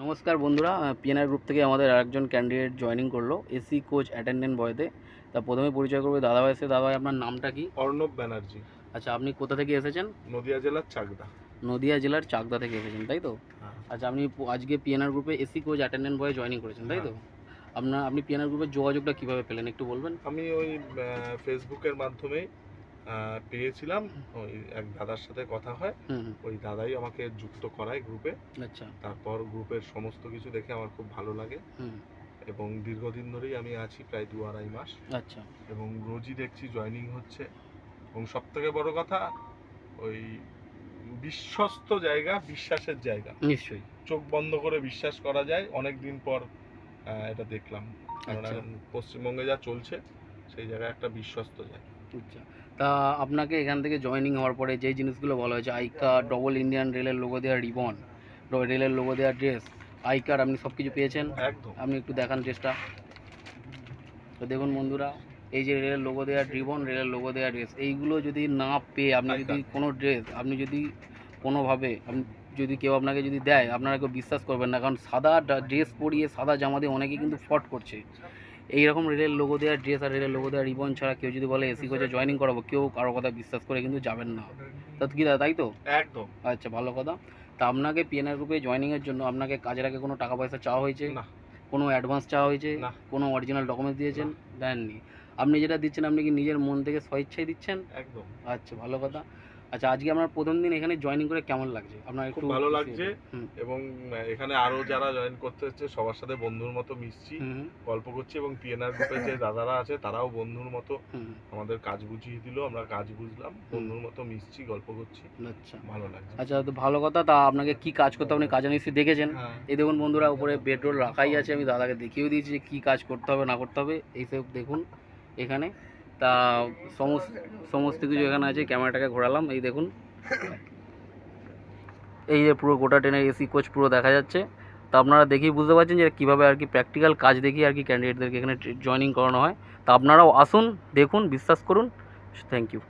নমস্কার বন্ধুরা, PNR group থেকে আমাদের আরেকজন ক্যান্ডিডেট জয়েনিং করলো এসি কোচ অ্যাটেন্ডেন্ট বয়তে। তা প্রথমে পরিচয় করবে দাদাভাই সে। দাদাভাই, আপনার নামটা কি? অর্ণব ব্যানার্জি। আচ্ছা, আপনি কোথা থেকে এসেছেন? নদিয়া জেলার চাকদা। নদিয়া জেলার চাকদা থেকে এসেছেন, তাই তো? হ্যাঁ। আচ্ছা, আপনি আজকে পিএনআর গ্রুপে এসি কোচ অ্যাটেন্ডেন্ট বয়ে জয়েনিং করেছেন, তাই তো? হ্যাঁ। আপনি পিএনআর গ্রুপের যোগাযোগটা কীভাবে পেলেন একটু বলবেন? আমি ওই ফেসবুকের মাধ্যমে পেয়েছিলাম। ওই এক দাদার সাথে কথা হয়, ওই দাদাই আমাকে যুক্ত করায় গ্রুপে। আচ্ছা। তারপর গ্রুপের সমস্ত কিছু দেখে আমার খুব ভালো লাগে এবং দীর্ঘদিন ধরেই আমি আছি, প্রায় 2-2.5 মাস। আচ্ছা। এবং রোজই দেখছি জয়েনিং হচ্ছে। এবং সবথেকে বড় কথা, ওই বিশ্বস্ত জায়গা, বিশ্বাসের জায়গা। নিশ্চয়ই চোখ বন্ধ করে বিশ্বাস করা যায়। অনেক দিন পর এটা দেখলাম, কারণ এখন পশ্চিমবঙ্গে যা চলছে সেই জায়গায় একটা বিশ্বস্ত জায়গা। আচ্ছা, তা আপনাকে এখান থেকে জয়েনিং হওয়ার পরে যেই জিনিসগুলো বলা হয়েছে, আই কার্ড, ডবল ইন্ডিয়ান রেলের লোগো দেওয়া রিবন, রেলের লোগো দেওয়া ড্রেস, আই কার্ড, আপনি সব কিছু পেয়েছেন? একদম। আপনি একটু দেখান ড্রেসটা। তো দেখুন বন্ধুরা, এই যে রেলের লোগো দেওয়া রিবন, রেলের লোগো দেওয়া ড্রেস, এইগুলো যদি না পেয়ে আপনি যদি কোনো ড্রেস, আপনি যদি কোনোভাবে যদি কেউ আপনাকে যদি দেয়, আপনারা কেউ বিশ্বাস করবেন না, কারণ সাদা ড্রেস পরিয়ে সাদা জামা দিয়ে অনেকেই কিন্তু ফ্রড করছে। এইরকম রেলের লোগো দেওয়া ড্রেস আর রেলের লোগো দেওয়া রিবন ছাড়া কেউ যদি বলে এসি কোচে জয়েনিং করাবো, কেউ কারো কথা বিশ্বাস করে কিন্তু যাবেন না। তা কি দাদা, তাই তো? একদম। আচ্ছা, ভালো কথা। তা আপনাকে পিএনআর গ্রুপে জয়েনিংয়ের জন্য আপনাকে কাজের আগে কোনো টাকা পয়সা চাওয়া হয়েছে? না। কোনো অ্যাডভান্স চাওয়া হয়েছে? না। কোনো অরিজিনাল ডকুমেন্টস দিয়েছেন? দেননি। আপনি যেটা দিচ্ছেন, আপনি কি নিজের মন থেকে স্বইচ্ছায় দিচ্ছেন? একদম। আচ্ছা, ভালো কথা। আচ্ছা, আজকে আপনার প্রথম দিন এখানে জয়েনিং করে কেমন লাগছে আপনার? খুব ভালো লাগছে। এবং এখানে আরো যারা জয়েন করতে হচ্ছে সবার সাথে বন্ধুর মতো মিশছি, গল্প করছি, এবং পিএনআর গ্রুপের যে দাদারা আছে তারাও বন্ধুর মতো আমাদের কাজ বুঝিয়ে দিল, আমরা কাজ বুঝলাম, বন্ধুর মতো মিশছি, গল্প করছি। আচ্ছা, ভালো লাগছে। আচ্ছা, তো ভালো কথা। তা আপনাকে কি কাজ করতে হবে, আপনি কাজ নিশ্চয়ই দেখেছেন। এই দেখুন বন্ধুরা, উপরে বেডরোল রাখাই আছে, আমি দাদাকে দেখিয়েও দিয়েছি যে কী কাজ করতে হবে না করতে হবে। এইসব দেখুন এখানে। তা সমস্ত কিছু এখানে আছে। ক্যামেরাটাকে ঘোরালাম, এই দেখুন, এই যে পুরো গোটা ট্রেনের এসি কোচ পুরো দেখা যাচ্ছে। তা আপনারা দেখেই বুঝতে পারছেন যে কীভাবে আর কি প্র্যাকটিক্যাল কাজ দেখিয়ে আর কি ক্যান্ডিডেটদেরকে এখানে জয়েনিং করানো হয়। তা আপনারাও আসুন, দেখুন, বিশ্বাস করুন। Thank you.